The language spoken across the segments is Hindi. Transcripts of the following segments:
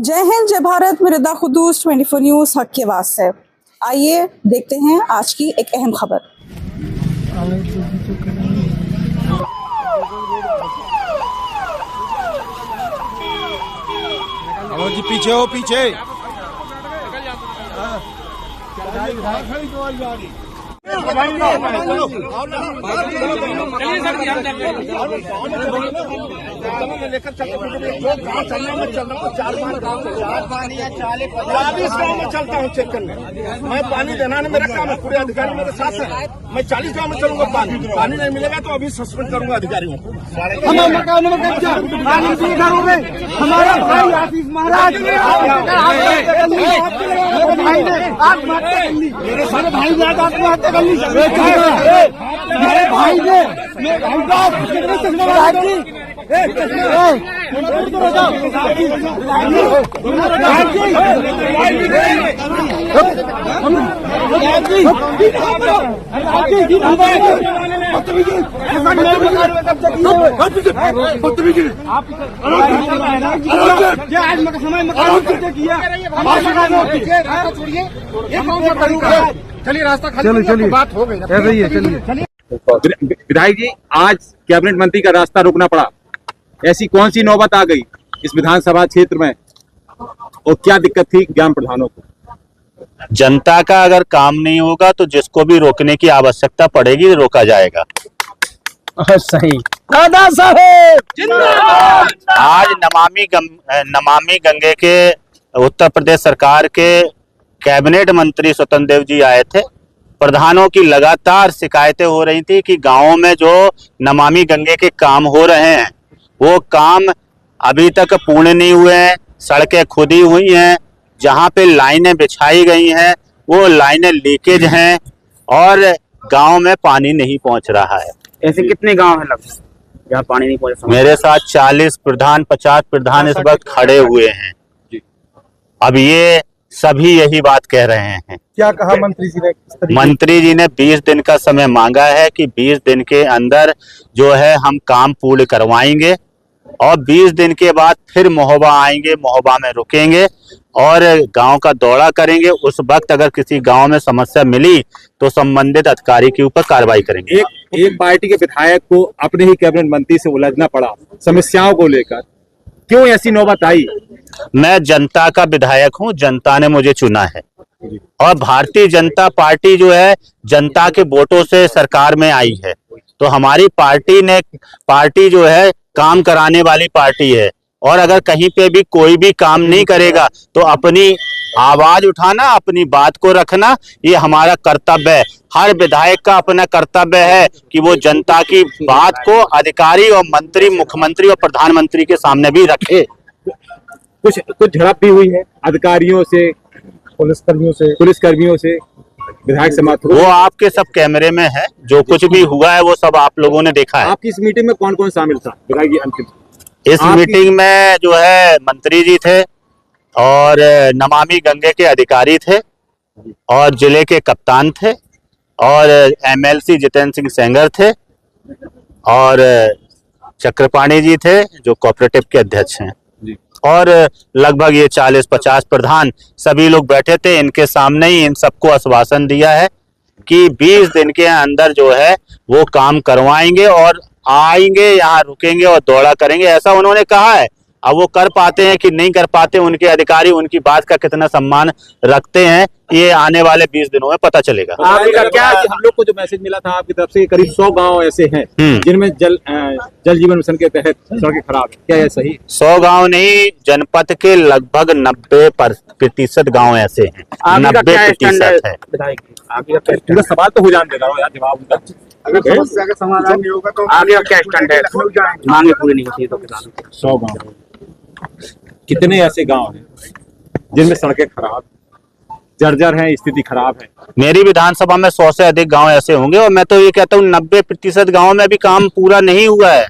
जय हिंद, जय भारत, मिर्दा खुदूस 24 न्यूज हक के वास्ते। आइए देखते हैं आज की एक अहम खबर। जी पीछे हो, पीछे लेकर चलता हूँ चेक करने। मैं पानी देना नहीं मेरा काम है, पूरे अधिकारी मेरे साथ है। मैं 40 गाँव में चलूंगा, पानी नहीं मिलेगा तो अभी सस्पेंड करूंगा अधिकारियों को। हमारा भाई आशीष महाराज मेरे सारे भाई ने आत्महत्या कर ली। मेरे भाई ने चलिए रास्ता खाली, चलिए बात हो गई, चलिए। विधायक जी, आज कैबिनेट मंत्री का रास्ता रोकना पड़ा, ऐसी कौन सी नौबत आ गई इस विधानसभा क्षेत्र में और क्या दिक्कत थी ग्राम प्रधानों को? जनता का अगर काम नहीं होगा तो जिसको भी रोकने की आवश्यकता पड़ेगी रोका जाएगा। सही। दादा साहेब जिंदाबाद। आज नमामि गंगे के उत्तर प्रदेश सरकार के कैबिनेट मंत्री स्वतंत्र देव जी आए थे। प्रधानों की लगातार शिकायतें हो रही थी कि गांवों में जो नमामि गंगे के काम हो रहे हैं वो काम अभी तक पूर्ण नहीं हुए हैं। सड़कें खुदी हुई हैं, जहां पे लाइनें बिछाई गई हैं वो लाइनें लीकेज हैं और गांव में पानी नहीं पहुंच रहा है। ऐसे कितने गांव हैं लगभग जहाँ पानी नहीं पहुंचा? मेरे साथ 40 प्रधान 50 प्रधान इस वक्त खड़े हुए हैं। अब ये सभी यही बात कह रहे हैं। क्या कहा मंत्री जी ने? मंत्री जी ने 20 दिन का समय मांगा है कि 20 दिन के अंदर जो है हम काम पूर्ण करवाएंगे और 20 दिन के बाद फिर महोबा आएंगे, महोबा में रुकेंगे और गांव का दौरा करेंगे। उस वक्त अगर किसी गांव में समस्या मिली तो संबंधित अधिकारी के ऊपर कार्रवाई करेंगे। एक पार्टी के विधायक को अपने ही कैबिनेट मंत्री से उलझना पड़ा समस्याओं को लेकर, क्यों ऐसी नौबत आई? मैं जनता का विधायक हूं, जनता ने मुझे चुना है और भारतीय जनता पार्टी जो है जनता के वोटों से सरकार में आई है। तो हमारी पार्टी जो है काम कराने वाली पार्टी है और अगर कहीं पे भी कोई भी काम नहीं करेगा तो अपनी आवाज उठाना, अपनी बात को रखना, ये हमारा कर्तव्य है। हर विधायक का अपना कर्तव्य है कि वो जनता की बात को अधिकारी और मंत्री, मुख्यमंत्री और प्रधानमंत्री के सामने भी रखे। कुछ झड़प भी हुई है अधिकारियों से, पुलिसकर्मियों से विधायक समाज। वो आपके सब कैमरे में है, जो कुछ भी हुआ है वो सब आप लोगों ने देखा है। आपकी इस मीटिंग में कौन कौन शामिल था विधायक जी? अंतिम इस मीटिंग में जो है मंत्री जी थे और नमामि गंगे के अधिकारी थे और जिले के कप्तान थे और MLC जितेंद्र सिंह सेंगर थे और चक्रपाणी जी थे जो कोऑपरेटिव के अध्यक्ष हैं और लगभग ये 40-50 प्रधान सभी लोग बैठे थे। इनके सामने ही इन सबको आश्वासन दिया है कि 20 दिन के अंदर जो है वो काम करवाएंगे और आएंगे, यहाँ रुकेंगे और दौरा करेंगे, ऐसा उन्होंने कहा है। अब वो कर पाते हैं कि नहीं कर पाते, उनके अधिकारी उनकी बात का कितना सम्मान रखते हैं ये आने वाले 20 दिनों में पता चलेगा। आपका क्या, हम लोग को जो मैसेज मिला था आपकी तरफ से, करीब 100 गांव ऐसे हैं जिनमें जल जीवन मिशन के तहत सड़कें खराब है, क्या ये सही? 100 गांव नहीं, जनपद के लगभग 90% गांव ऐसे हैं। 90% है। पूरा सवाल तो हो जाने दे रहा हूँ यार, जवाब उनका। अगर समस्या का समाधान नहीं होगा तो आगे क्या स्टैंड है? मांगे पूरी नहीं होती तो 100 गांव, कितने ऐसे गांव हैं जिनमें सड़कें खराब, जर्जर है, स्थिति खराब है? मेरी विधानसभा में 100 से अधिक गांव ऐसे होंगे और मैं तो ये कहता हूँ 90% गांव में भी काम पूरा नहीं हुआ है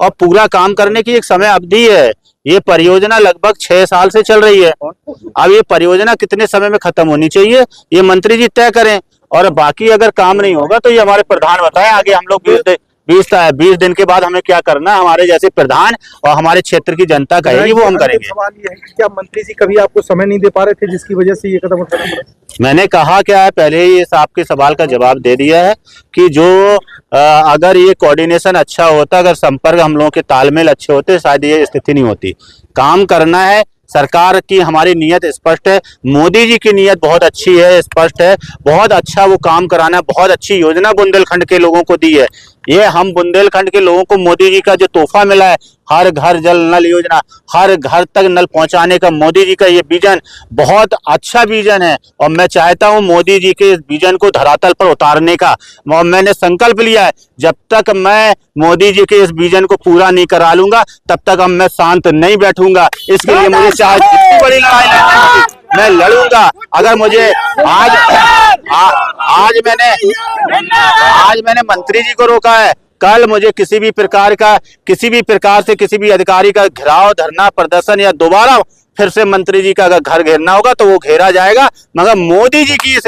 और पूरा काम करने की एक समय अवधि है। ये परियोजना लगभग 6 साल से चल रही है। अब ये परियोजना कितने समय में खत्म होनी चाहिए ये मंत्री जी तय करें और बाकी अगर काम नहीं होगा तो ये हमारे प्रधान बताएं, आगे हम लोग 20 दिन के बाद हमें क्या करना है, हमारे जैसे प्रधान और हमारे क्षेत्र की जनता कहेगी वो हम करेंगे। सवाल ये है कि क्या मंत्री जी कभी आपको समय नहीं दे पा रहे थे जिसकी वजह से ये कदम उठाना पड़ा? मैंने कहा क्या है, पहले ही इस आपके सवाल का जवाब दे दिया है कि जो अगर ये कोऑर्डिनेशन अच्छा होता, अगर संपर्क हम लोगों के तालमेल अच्छे होते, शायद ये स्थिति नहीं होती। काम करना है, सरकार की हमारी नीयत स्पष्ट है, मोदी जी की नीयत बहुत अच्छी है, स्पष्ट है, बहुत अच्छा वो काम कराना, बहुत अच्छी योजना बुंदेलखंड के लोगों को दी है। ये हम बुंदेलखंड के लोगों को मोदी जी का जो तोहफा मिला है, हर घर जल नल योजना, हर घर तक नल पहुंचाने का मोदी जी का ये विजन बहुत अच्छा विजन है और मैं चाहता हूं मोदी जी के इस विजन को धरातल पर उतारने का। और मैंने संकल्प लिया है, जब तक मैं मोदी जी के इस विजन को पूरा नहीं करा लूंगा तब तक अब मैं शांत नहीं बैठूंगा। इसके लिए मुझे चाहे जितनी बड़ी लड़ाई लड़नी होगी मैं लड़ूंगा। अगर मुझे आज मैंने मंत्री जी को रोका है, कल मुझे किसी भी प्रकार से किसी भी अधिकारी का घेराव, धरना, प्रदर्शन या दोबारा फिर से मंत्री जी का अगर घर घेरना होगा तो वो घेरा जाएगा। मगर मोदी जी की इस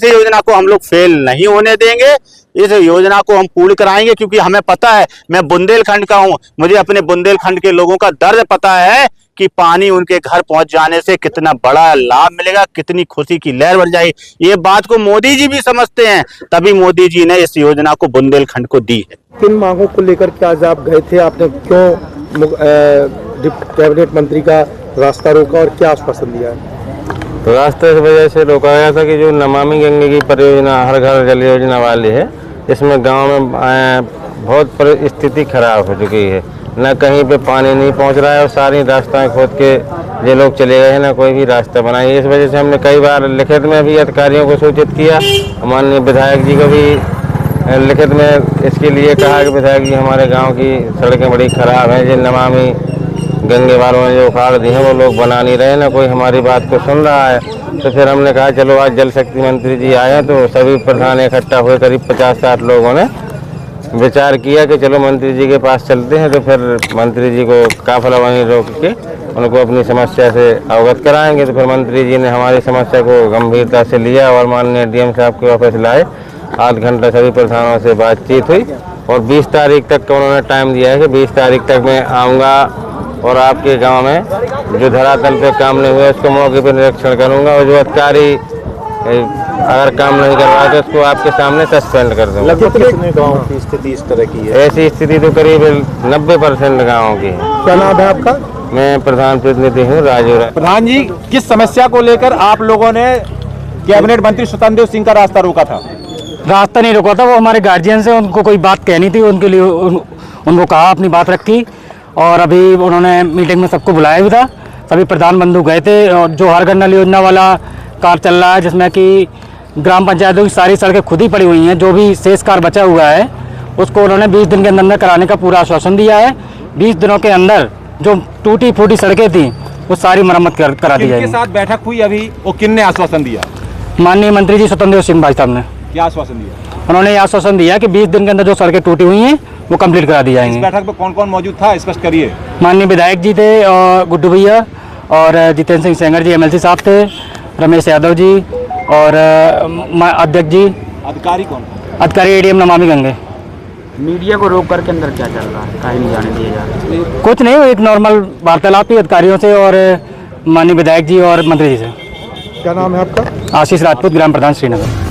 योजना को हम लोग फेल नहीं होने देंगे। इस योजना को हम पूर्ण कराएंगे क्योंकि हमें पता है, मैं बुंदेलखंड का हूं, मुझे अपने बुंदेलखंड के लोगों का दर्द पता है कि पानी उनके घर पहुंच जाने से कितना बड़ा लाभ मिलेगा, कितनी खुशी की लहर बढ़ जाएगी। ये बात को मोदी जी भी समझते हैं, तभी मोदी जी ने इस योजना को बुंदेलखंड को दी है। किन मांगों को लेकर के आज आप गए थे? आपने क्यों कैबिनेट मंत्री का रास्ता रोका और क्या आश्वासन दिया है? तो रास्ते की वजह से रोका गया था कि जो नमामि गंगे की परियोजना हर घर जल योजना वाली है, इसमें गांव में बहुत स्थिति खराब हो चुकी है, न कहीं पे पानी नहीं पहुंच रहा है और सारी रास्ताएं खोद के ये लोग चले गए हैं, ना कोई भी रास्ता बना है। इस वजह से हमने कई बार लिखित में भी अधिकारियों को सूचित किया, माननीय विधायक जी को भी लिखित में इसके लिए कहा कि विधायक जी हमारे गाँव की सड़कें बड़ी खराब हैं, जिन नमामि गंगे वालों ने जो उखाड़ दी है वो लोग बना नहीं रहे, ना कोई हमारी बात को सुन रहा है। तो फिर हमने कहा चलो आज जल शक्ति मंत्री जी आए हैं, तो सभी प्रधान इकट्ठा हुए, करीब 50-60 लोगों ने विचार किया कि चलो मंत्री जी के पास चलते हैं। तो फिर मंत्री जी को काफिला वहीं रोक के उनको अपनी समस्या से अवगत कराएंगे। तो फिर मंत्री जी ने हमारी समस्या को गंभीरता से लिया और माननीय डीएम साहब के ऑफिस लाए, आध घंटा सभी प्रधानों से बातचीत हुई और 20 तारीख तक का उन्होंने टाइम दिया है कि 20 तारीख तक मैं आऊँगा और आपके गांव में जो धरातल पे काम नहीं हुआ उसको मौके पर निरीक्षण करूंगा और जो अधिकारी अगर काम नहीं करवाए तो उसको आपके सामने सस्पेंड कर दूंगा। कितने गाँव की स्थिति इस तरह की है? ऐसी स्थिति तो करीब 90% गाँवों की है। क्या नाम है आपका? मैं प्रधान प्रतिनिधि हूँ राजू राय। प्रधान जी, किस समस्या को लेकर आप लोगों ने कैबिनेट मंत्री स्वतंत्र देव सिंह का रास्ता रोका था? रास्ता नहीं रोका था, वो हमारे गार्जियन से उनको कोई बात कहनी थी, उनके लिए उनको कहा, अपनी बात रखी और अभी उन्होंने मीटिंग में सबको बुलाया भी था। सभी प्रधान बंधु गए थे और जो हर घर नल योजना वाला कार्य चल रहा है जिसमें कि ग्राम पंचायतों की सारी सड़कें खुद ही पड़ी हुई हैं, जो भी शेष कार्य बचा हुआ है उसको उन्होंने 20 दिन के अंदर कराने का पूरा आश्वासन दिया है। 20 दिनों के अंदर जो टूटी फूटी सड़कें थी वो सारी मरम्मत करा दी जाएगी। किनके साथ बैठक हुई अभी और किन ने आश्वासन दिया? माननीय मंत्री जी स्वतंत्र देव सिंह भाई साहब ने। क्या आश्वासन दिया? उन्होंने ये आश्वासन दिया कि 20 दिन के अंदर जो सड़कें टूटी हुई हैं वो कंप्लीट करा दी जाएंगी। इस बैठक में कौन कौन मौजूद था, स्पष्ट करिए। माननीय विधायक जी थे और गुड्डू भैया और जितेंद्र सिंह सेंगर जी एमएलसी साहब थे, रमेश यादव जी और अध्यक्ष जी। अधिकारी कौन? अधिकारी एडीएम नमामि गंगे। मीडिया को रोक करके अंदर क्या चल रहा है, कहीं नहीं जाने दिया जा रहा? कुछ नहीं, एक नॉर्मल वार्तालाप ही अधिकारियों से और माननीय विधायक जी और मंत्री जी से। क्या नाम है आपका? आशीष राजपूत, ग्राम प्रधान श्रीनगर।